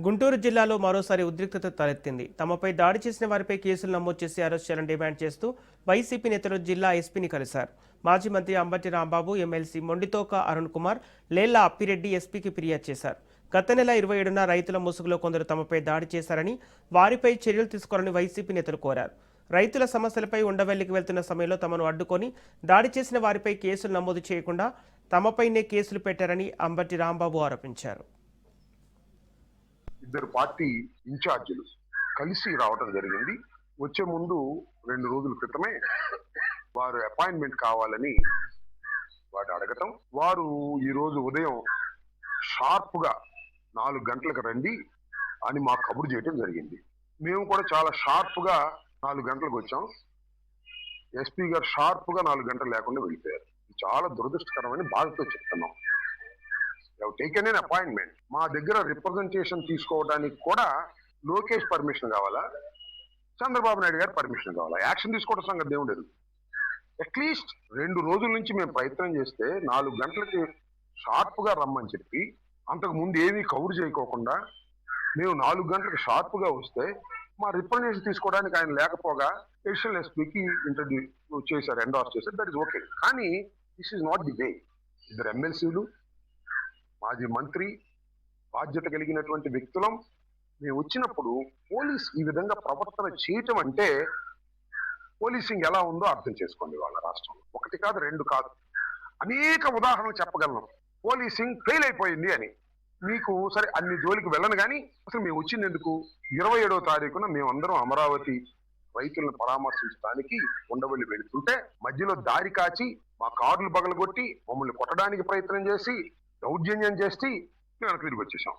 గుంటూరు జిల్లాలో మరోసారి ఉద్రిక్తత తలెత్తింది. తమపై దాడి చేసిన వారిపై కేసులు నమోదు చేసి అరెస్ట్ చేయాలని డిమాండ్ చేస్తూ వైసీపీ నేతలు జిల్లా ఎస్పీని కలిశారు. మాజీ మంత్రి అంబటి రాంబాబు, ఎమ్మెల్సీ మొండితోక అరుణ్ కుమార్, లేళ్ల అప్పిరెడ్డి ఎస్పీకి ఫిర్యాదు చేశారు. గత నెల 27న రైతుల ముసుగులో కొందరు తమపై దాడి చేశారని, వారిపై చర్యలు తీసుకోవాలని వైసీపీ నేతలు కోరారు. రైతుల సమస్యలపై ఉండవల్లికి వెళ్తున్న సమయంలో తమను అడ్డుకొని దాడి చేసిన వారిపై కేసులు నమోదు చేయకుండా తమపైనే కేసులు పెట్టారని అంబటి రాంబాబు ఆరోపించారు. ఇద్దరు పార్టీ ఇన్ఛార్జీలు కలిసి రావడం జరిగింది. వచ్చే ముందు 2 రోజుల క్రితమే వారు అపాయింట్మెంట్ కావాలని వాడు అడగటం, వారు ఈ రోజు ఉదయం షార్ప్ గా 4 గంటలకు రండి అని మాకు కబురు చేయడం జరిగింది. మేము కూడా చాలా షార్ప్ గా 4 గంటలకు వచ్చాం. ఎస్పీ గారు షార్ప్ గా 4 గంటలు లేకుండా వెళ్ళిపోయారు. చాలా దురదృష్టకరమని బాధతో చెప్తున్నాం. Taken an appointment. మా దగ్గర రిప్రజెంటేషన్ తీసుకోవడానికి కూడా లోకేష్ పర్మిషన్ కావాలా, చంద్రబాబు నాయుడు గారి పర్మిషన్ కావాలా? యాక్షన్ తీసుకోవడం సంగతి దేవుడు లేదు. అట్లీస్ట్ 2 రోజుల నుంచి మేము ప్రయత్నం చేస్తే 4 గంటలకి షార్ప్ గా రమ్మని చెప్పి అంతకు ముందు ఏమీ కవర్ చేయకోకుండా మేము 4 గంటలకు షార్ప్ గా వస్తే మా రిప్రజెంటేషన్ తీసుకోవడానికి ఆయన లేకపోగా ఎడిషనల్ ఎస్పీకి ఇంట్రడ్యూస్ చేశారు, ఎండార్స్ చేశారు. That is okay. కానీ this is not the way. ఇద్దరు ఎమ్మెల్సీలు, మాజీ మంత్రి, బాధ్యత కలిగినటువంటి వ్యక్తులం మేము వచ్చినప్పుడు పోలీస్ ఈ విధంగా ప్రవర్తన చేయటం అంటే పోలీసింగ్ ఎలా ఉందో అర్థం చేసుకోండి. వాళ్ళ రాష్ట్రంలో 1 కాదు 2 కాదు అనేక ఉదాహరణలు చెప్పగలను. పోలీసింగ్ ఫెయిల్ అయిపోయింది అని. మీకు సరే అన్ని జోలికి వెళ్ళను కానీ అసలు మేము వచ్చింది ఎందుకు? 27వ తారీఖున మేమందరం అమరావతి రైతులను పరామర్శించడానికి ఉండవల్లి వెళుతుంటే మధ్యలో దారి కాచి మా కార్లు పగలగొట్టి మమ్మల్ని కొట్టడానికి ప్రయత్నం చేసి దౌర్జన్యం చేసి మేము వెనక్కి తిరిగి వచ్చేసాం.